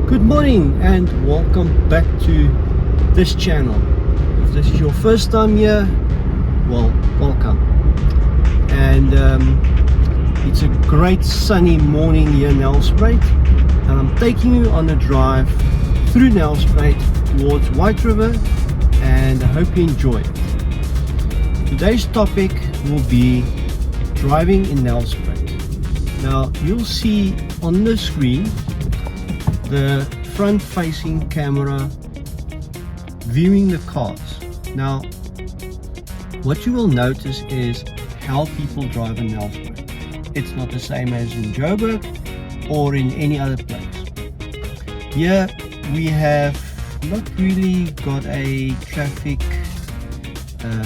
Good morning and welcome back to this channel. If this is your first time here, well, welcome. And it's a great sunny morning here in Nelspruit, and I'm taking you on a drive through Nelspruit towards White River, and I hope you enjoy it. Today's topic will be driving in Nelspruit. Now you'll see on the screen the front-facing camera viewing the cars. Now what you will notice is how people drive in Nelspruit. It's not the same as in Joburg or in any other place. Here we have not really got a traffic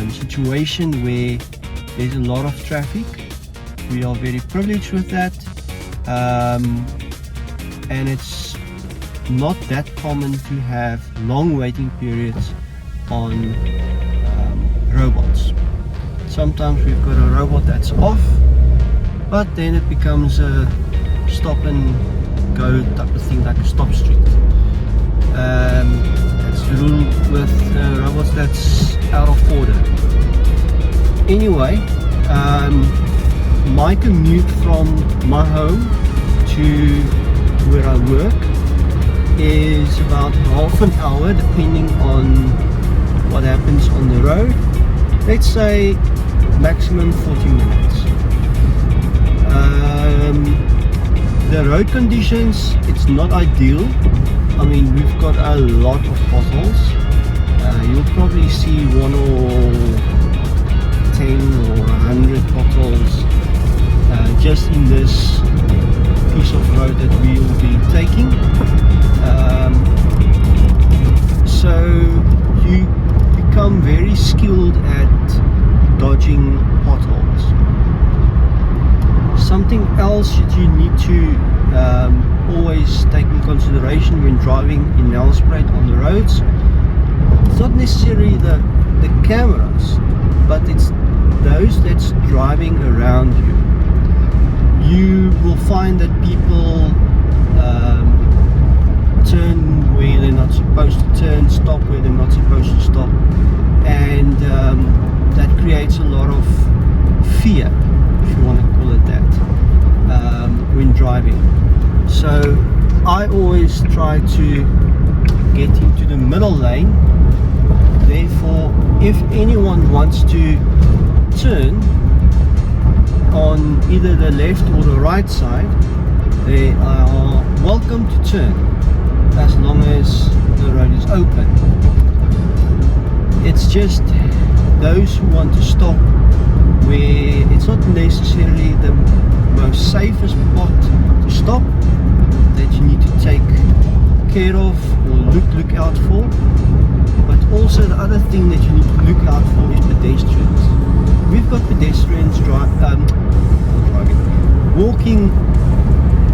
situation where there's a lot of traffic. We are very privileged with that, and it's not that common to have long waiting periods on robots. Sometimes we've got a robot that's off, but then it becomes a stop and go type of thing, like a stop street. That's the rule with robots that's out of order. Anyway, my commute from my home to where I work is about half an hour, depending on what happens on the road. Let's say maximum 40 minutes. The road conditions, it's not ideal. I mean, we've got a lot of potholes. You'll probably see 1 or 10 or 100 potholes just in this piece of road that we will be taking. So you become very skilled at dodging potholes. Something else that you need to always take in consideration when driving in Nelspruit on the roads, it's not necessarily the cameras, but it's those that's driving around you. You will find that people turn where they're not supposed to turn, stop where they're not supposed to stop, and that creates a lot of fear, if you want to call it that, when driving. So I always try to get into the middle lane. Therefore, if anyone wants to turn on either the left or the right side, they are welcome to turn, as long as the road is open. It's just those who want to stop where it's not necessarily the most safest spot to stop that you need to take care of or look out for. But also the other thing that you need to look out for is pedestrians. We've got pedestrians walking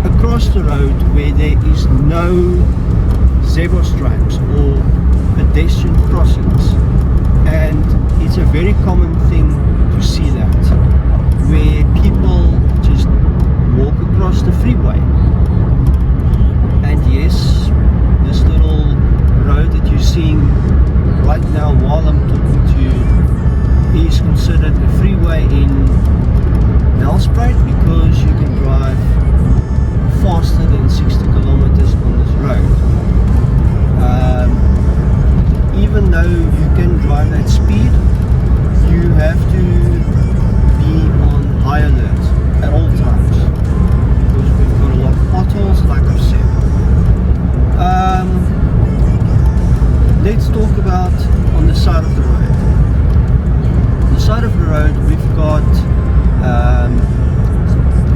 across the road where there is no zebra stripes or pedestrian crossings, and it's a very common thing to see that, where people just walk across the freeway. And yes, this little road that you're seeing right now while I'm talking to you is considered a freeway in Nelspruit, because you can drive faster than 60 kilometers on this road. Even though you can drive that speed, you have to be on high alert at all times, because we've got a lot of potholes, like I've said. Let's talk about on the side of the road. On the side of the road, we've got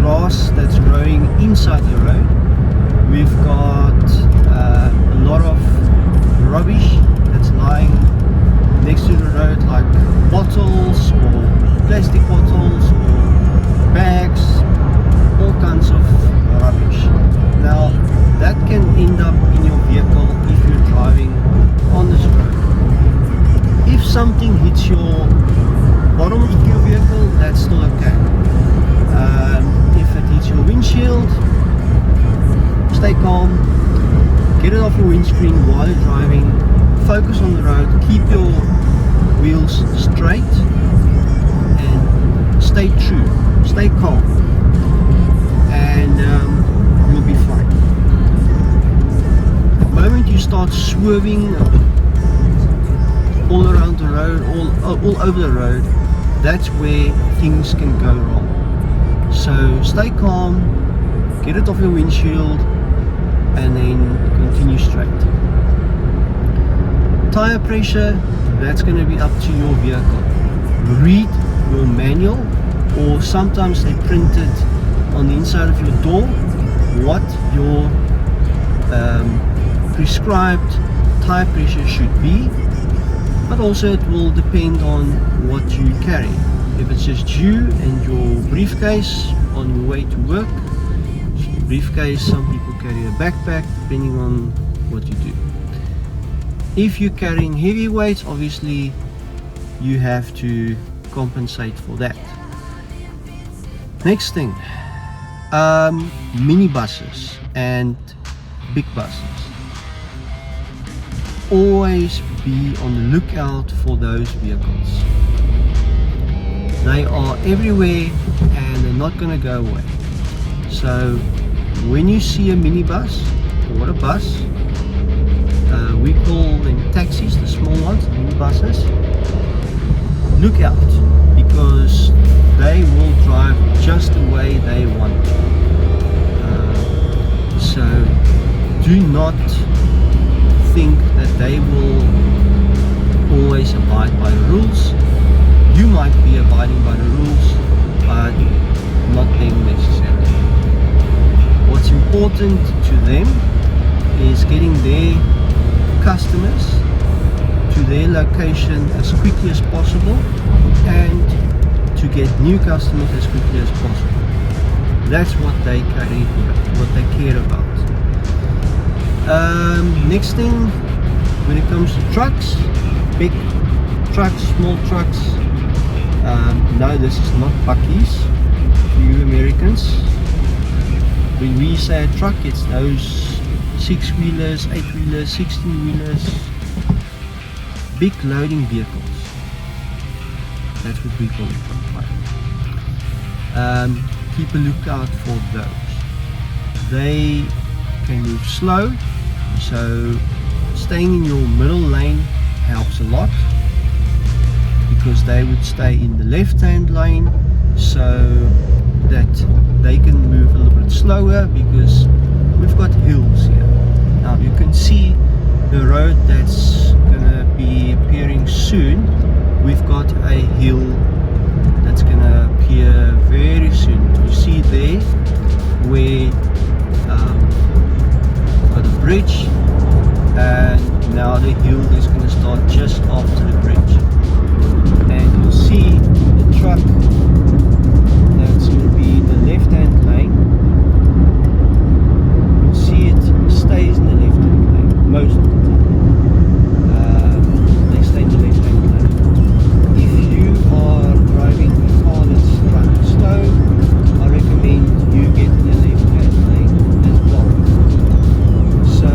grass that's growing inside the road. We've got a lot of rubbish that's lying next to the road, like bottles or plastic bottles or bags, all kinds of rubbish. Now that can end up in your vehicle if you're driving on this road. If something hits your bottom of your vehicle, that's still okay. If it hits your windshield, stay calm, get Get it off your windscreen while you're driving. Focus on the road. Keep your wheels straight and stay true. Stay calm, and you'll be fine. The moment you start swerving all around the road, all over the road, that's where things can go wrong. So stay calm, get it off your windshield, and then continue straight. Tire pressure, that's going to be up to your vehicle. Read your manual, or sometimes they print it on the inside of your door what your prescribed tire pressure should be, but also it will depend on what you carry. If it's just you and your briefcase on your way to work, briefcase, some people carry a backpack depending on what you do. If you're carrying heavy weights, obviously you have to compensate for that. Next thing, minibuses and big buses. Always be on the lookout for those vehicles. They are everywhere and they're not going to go away. So when you see a minibus or a bus, we call them taxis, the small ones, minibuses, look out, because they will drive just the way they want. So do not think that they will always abide by the rules. You might be abiding by the rules, but not them necessarily. What's important to them is getting their customers to their location as quickly as possible, and to get new customers as quickly as possible. That's what they care about. Next thing, when it comes to trucks, big trucks, small trucks, no, this is not buckies for you Americans. When we say a truck, it's those 6-wheelers, 8-wheelers, 16-wheelers, big loading vehicles. That's what we call it. Keep a lookout for those. They can move slow, so staying in your middle lane helps a lot, because they would stay in the left-hand lane so that they can move a little bit slower, because we've got hills here. Now you can see the road that's gonna be appearing soon. We've got a hill that's gonna appear very soon. You see there where got a bridge, and now the hill is gonna start just after the bridge. And you'll see the truck that's gonna be in the left-hand lane. You'll see it stays in the left-hand lane most of the time. They stay in the left-hand lane. If you are driving a car that's driving slow, I recommend you get in the left-hand lane as well. So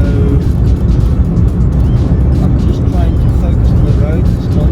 I'm just trying to focus on the road. It's not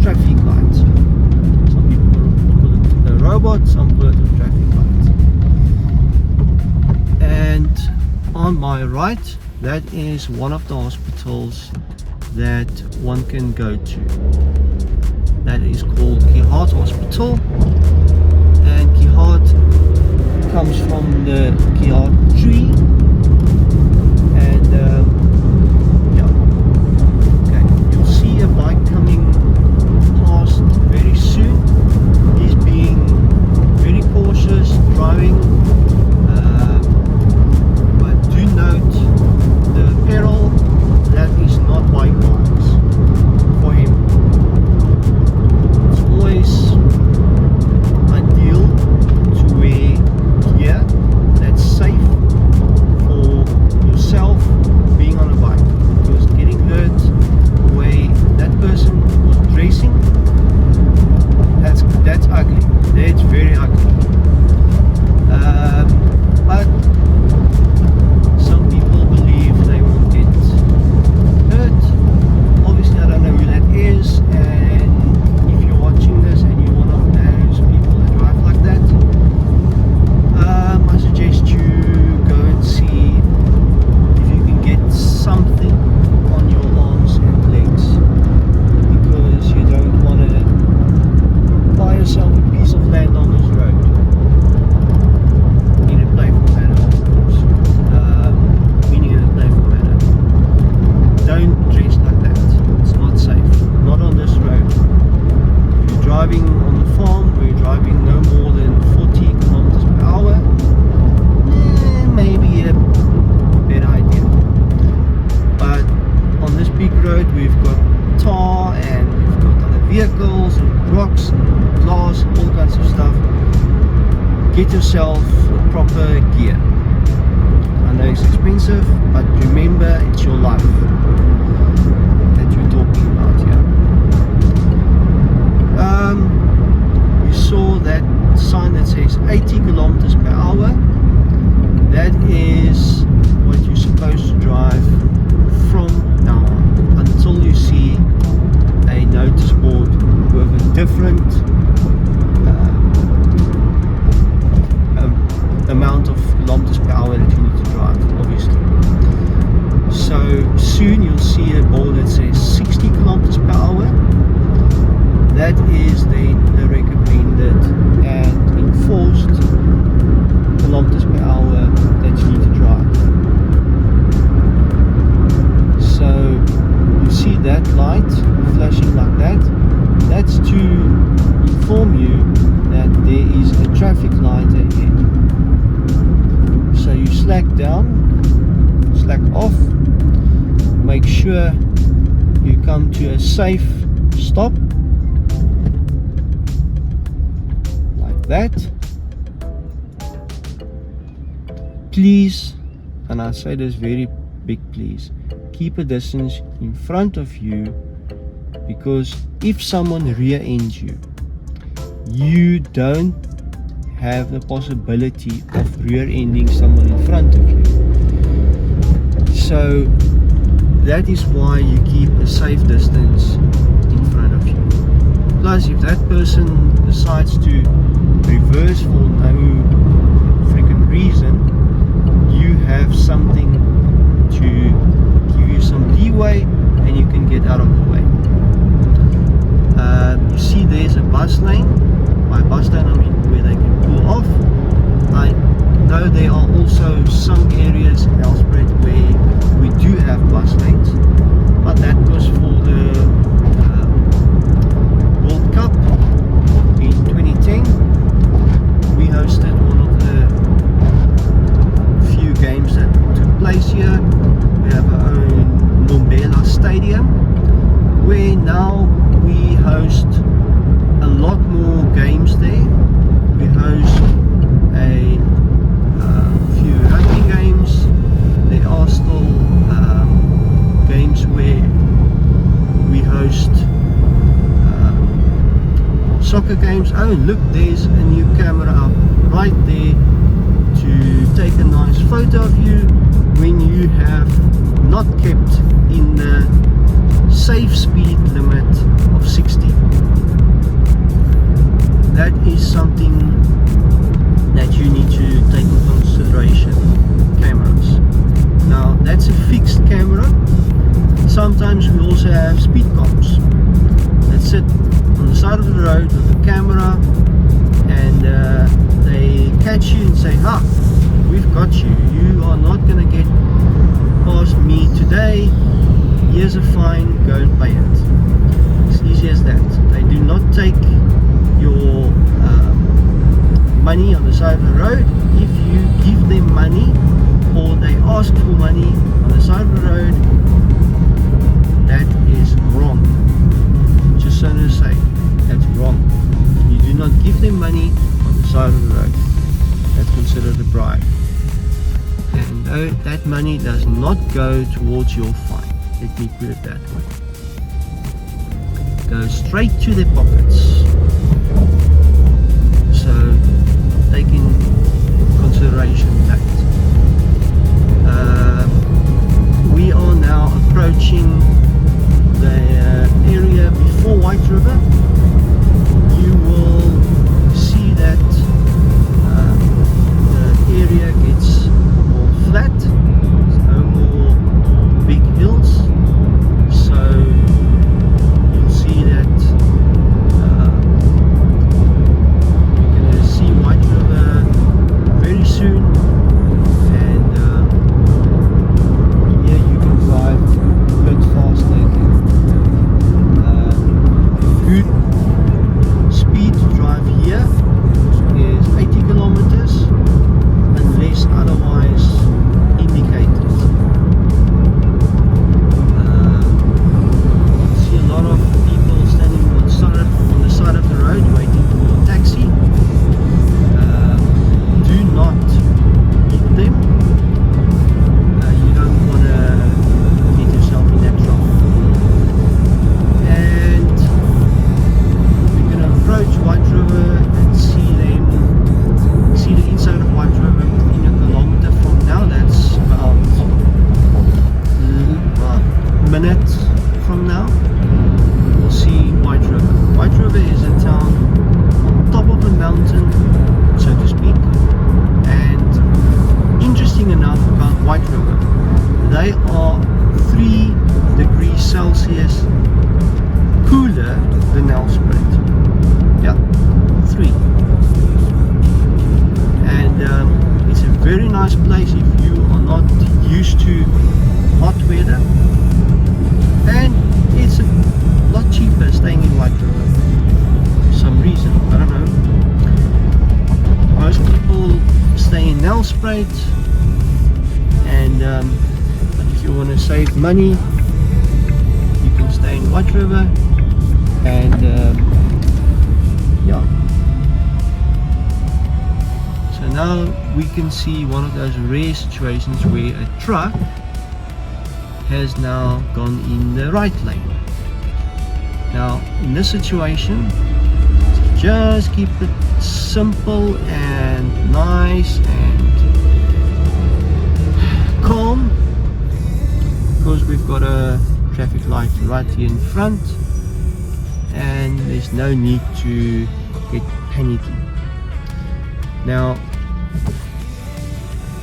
traffic light. Some people call it a robot, some call it a traffic light. And on my right, that is one of the hospitals that one can go to. That is called Kihart Hospital, and Kihart comes from the Kihart tree. And yeah, okay, you'll see a bike coming past very soon. He's being very cautious driving, but do note the peril that is not bike marks for him. It's always ideal to wear gear that's safe for yourself being on a bike, because getting hurt the way that person was racing, that's ugly. That's very ugly. But some people believe they will get hurt. Obviously, I don't know who that is, and if you're watching this and you're one of those people that drive like that, I suggest you go and see if you can get something on your arms and legs, because you don't want to buy yourself a piece of land on this road. In a playful manner, of course. Meaning in a playful manner. Don't dress like that. It's not safe. Not on this road. If you're driving on the farm, where you're driving no more than 40 kilometers per hour, maybe a better idea. But on this big road, we've got tar and we've got other vehicles and rocks and glass, all kinds of stuff. Get yourself proper gear. I know it's expensive, but remember, it's your life that you're talking about here. We saw that sign that says 80 kilometers per hour. That is what you're supposed to drive from now on, until you see a notice board with a different amount of kilometers per hour that you need to drive, obviously. So soon you'll see a board that says 60 kilometers per hour. That is the recommended and enforced kilometers per hour that you need to drive. So you see that light flashing like that. That's to inform you that there is a traffic light ahead. So you slack down, slack off, make sure you come to a safe stop, like that. Please, and I say this very big please, keep a distance in front of you, because if someone rear ends you, you don't have the possibility of rear-ending someone in front of you. So that is why you keep a safe distance in front of you. Plus, if that person decides to reverse for no freaking reason, you have something to give you some leeway and you can get out of the way. You see there's a bus lane. By bus lane I mean where they can pull off. I know there are also some areas in Nelspruit where we do have bus lanes, but that was for the World Cup in 2010. We hosted one of the few games that took place here. We have our own Nombela Stadium, where now we host a lot more games there. We host a few rugby games. There are still games where we host soccer games. Oh look, there's a new camera up right there to take a nice photo of you when you have not kept in the safe speed limit of 60. side of the road with a camera, and they catch you and say, "Ha, we've got you. You are not going to get past me today. Here's a fine. Go and pay it." It's easy as that. They do not take your money on the side of the road. If you give them money or they ask for money on the side of the road, that is wrong. Just so to say, that's wrong. You do not give them money on the side of the road. That's considered a bribe. And that money does not go towards your fine. Let me put it that way. It goes straight to their pockets. So take in consideration that. We are now approaching the area before White River. You will see that the area gets more flat. There's no more big hills, so you'll see that you're going to see White River very soon, and yeah, you can drive a bit faster again. Good speed to drive here is 80 kilometers unless otherwise indicated. See a lot of people standing on the side of the road waiting for a taxi. Do not hit them. You don't want to get yourself in that trouble. And we're going to approach White River and see the inside of White River within a kilometer from now. That's about a minute from now. We'll see White River. White River is a town on top of a mountain, so to speak. And interesting enough about White River, they are 3 degrees Celsius cooler than Nelspruit. Yeah, 3. And it's a very nice place if you are not used to hot weather. And it's a lot cheaper staying in White River for some reason. I don't know. Most people stay in Nelspruit, and if you want to save money, you can stay in White River. And yeah, so now we can see one of those rare situations where a truck has now gone in the right lane. Now in this situation, just keep it simple and nice and calm, because we've got a traffic light right here in front, and there's no need to get panicky. Now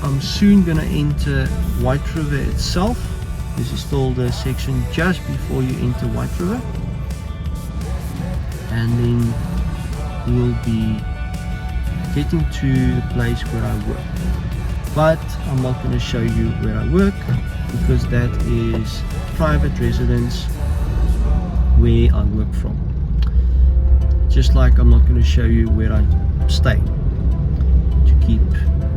I'm soon gonna enter White River itself. This is still the section just before you enter White River, and then we'll be getting to the place where I work. But I'm not going to show you where I work, because that is private residence where I work from. Just like I'm not going to show you where I stay, to keep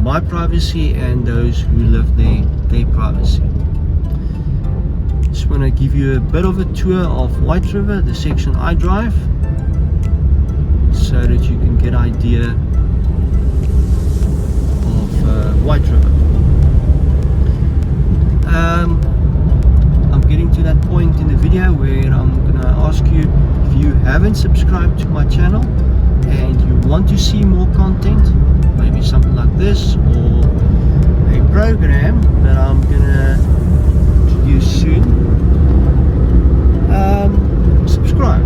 my privacy and those who live there, their privacy. Just want to give you a bit of a tour of White River, the section I drive, so that you can get an idea of White River. I'm getting to that point in the video where I'm gonna ask you, if you haven't subscribed to my channel and you want to see more content, maybe something like this or a program that I'm gonna introduce soon, subscribe.